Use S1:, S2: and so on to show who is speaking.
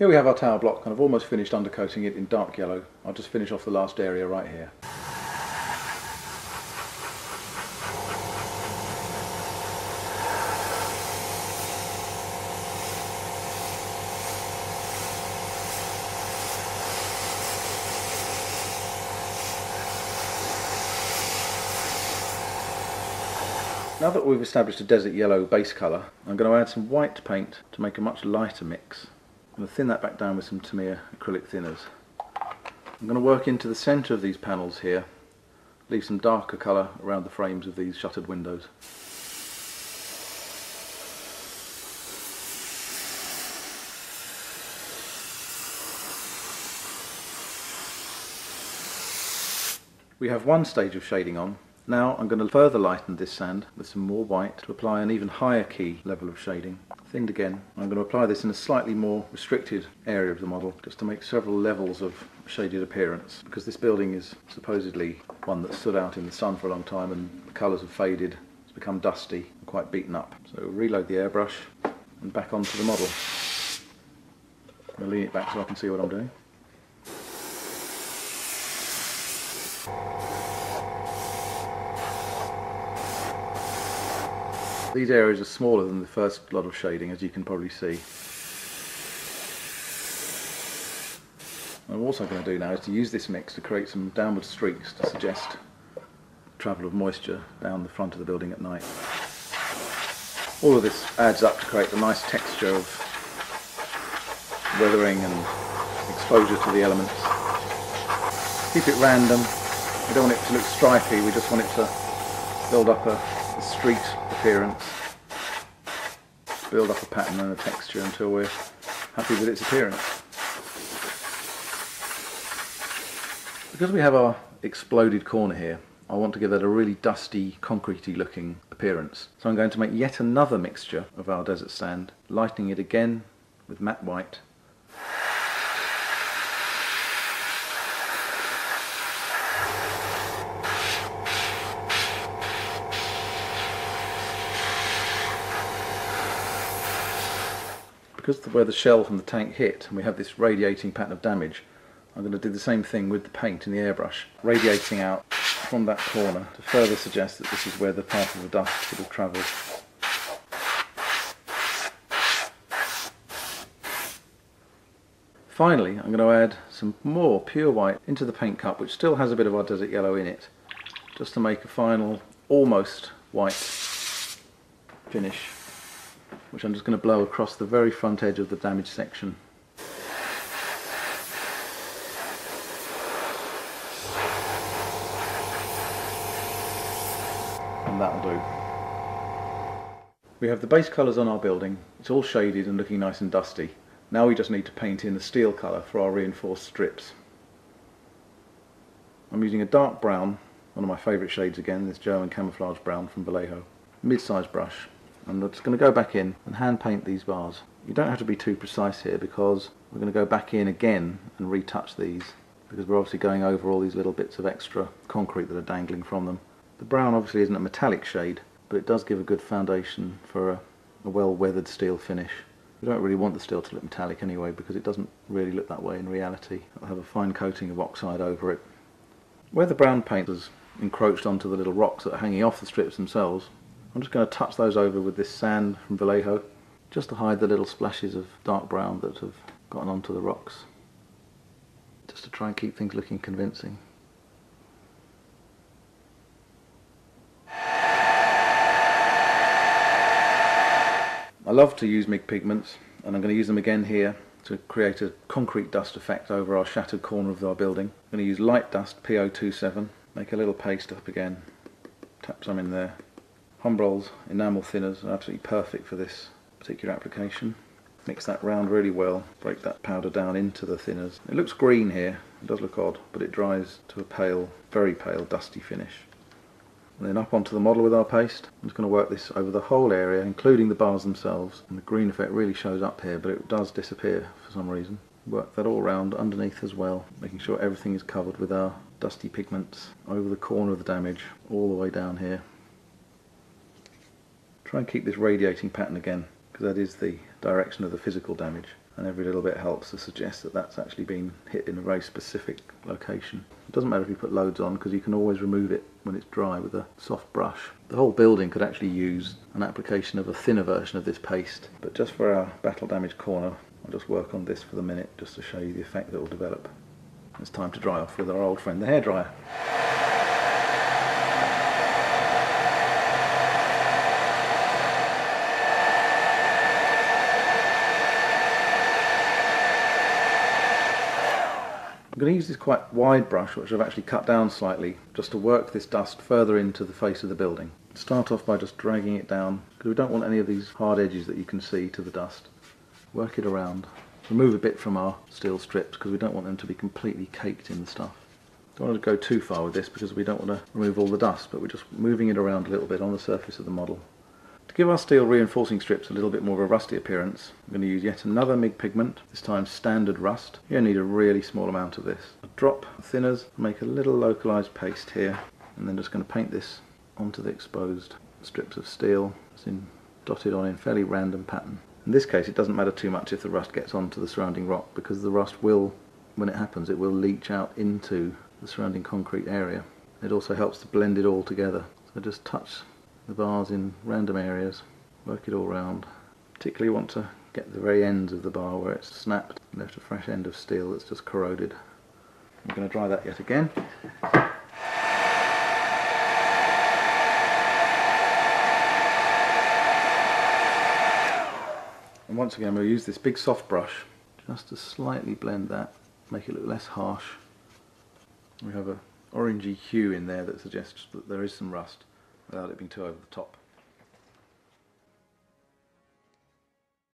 S1: Here we have our tower block, and I've almost finished undercoating it in dark yellow. I'll just finish off the last area right here. Now that we've established a desert yellow base colour, I'm going to add some white paint to make a much lighter mix. I'm going to thin that back down with some Tamiya acrylic thinners. I'm going to work into the centre of these panels here, leave some darker colour around the frames of these shuttered windows. We have one stage of shading on. Now I'm going to further lighten this sand with some more white to apply an even higher key level of shading. Thinned again. I'm going to apply this in a slightly more restricted area of the model just to make several levels of shaded appearance, because this building is supposedly one that stood out in the sun for a long time and the colours have faded, it's become dusty and quite beaten up. So reload the airbrush and back onto the model. I'm going to lean it back so I can see what I'm doing. These areas are smaller than the first lot of shading, as you can probably see. What I'm also going to do now is to use this mix to create some downward streaks to suggest travel of moisture down the front of the building at night. All of this adds up to create a nice texture of weathering and exposure to the elements. Keep it random. We don't want it to look stripy, we just want it to build up a street appearance, build up a pattern and a texture until we're happy with its appearance. Because we have our exploded corner here, I want to give that a really dusty, concretey looking appearance. So I'm going to make yet another mixture of our desert sand, lightening it again with matte white. Because of where the shell from the tank hit and we have this radiating pattern of damage, I'm going to do the same thing with the paint in the airbrush, radiating out from that corner to further suggest that this is where the path of the dust would have travelled. Finally, I'm going to add some more pure white into the paint cup, which still has a bit of our desert yellow in it, just to make a final almost white finish, which I'm just going to blow across the very front edge of the damaged section. And that'll do. We have the base colours on our building, it's all shaded and looking nice and dusty. Now we just need to paint in the steel colour for our reinforced strips. I'm using a dark brown, one of my favourite shades again, this German camouflage brown from Vallejo. Mid-sized brush. I'm just going to go back in and hand paint these bars. You don't have to be too precise here because we're going to go back in again and retouch these, because we're obviously going over all these little bits of extra concrete that are dangling from them. The brown obviously isn't a metallic shade, but it does give a good foundation for a well-weathered steel finish. We don't really want the steel to look metallic anyway, because it doesn't really look that way in reality. It'll have a fine coating of oxide over it. Where the brown paint has encroached onto the little rocks that are hanging off the strips themselves, I'm just going to touch those over with this sand from Vallejo, just to hide the little splashes of dark brown that have gotten onto the rocks, just to try and keep things looking convincing. I love to use MIG pigments, and I'm going to use them again here to create a concrete dust effect over our shattered corner of our building. I'm going to use light dust, PO27, make a little paste up again, tap some in there. Humbrol's enamel thinners are absolutely perfect for this particular application. Mix that round really well, break that powder down into the thinners. It looks green here, it does look odd, but it dries to a pale, very pale, dusty finish. And then up onto the model with our paste. I'm just going to work this over the whole area, including the bars themselves. And the green effect really shows up here, but it does disappear for some reason. Work that all around underneath as well, making sure everything is covered with our dusty pigments over the corner of the damage, all the way down here. Try and keep this radiating pattern again, because that is the direction of the physical damage. and every little bit helps to suggest that that's actually been hit in a very specific location. It doesn't matter if you put loads on, because you can always remove it when it's dry with a soft brush. The whole building could actually use an application of a thinner version of this paste, but just for our battle damaged corner I'll just work on this for the minute just to show you the effect that will develop. It's time to dry off with our old friend the hairdryer. I'm going to use this quite wide brush, which I've actually cut down slightly, just to work this dust further into the face of the building. Start off by just dragging it down, because we don't want any of these hard edges that you can see to the dust. Work it around. Remove a bit from our steel strips, because we don't want them to be completely caked in the stuff. Don't want to go too far with this, because we don't want to remove all the dust, but we're just moving it around a little bit on the surface of the model. To give our steel reinforcing strips a little bit more of a rusty appearance, I'm going to use yet another MIG pigment, this time standard rust. You only need a really small amount of this. A drop of thinners, make a little localized paste here, and then just going to paint this onto the exposed strips of steel. It's dotted on in fairly random pattern. In this case it doesn't matter too much if the rust gets onto the surrounding rock, because the rust will, when it happens, it will leach out into the surrounding concrete area. It also helps to blend it all together. So just touch the bars in random areas, work it all round. Particularly want to get the very ends of the bar where it's snapped, left a fresh end of steel that's just corroded. I'm going to dry that yet again. And once again we'll use this big soft brush just to slightly blend that, make it look less harsh. We have an orangey hue in there that suggests that there is some rust without it being too over the top.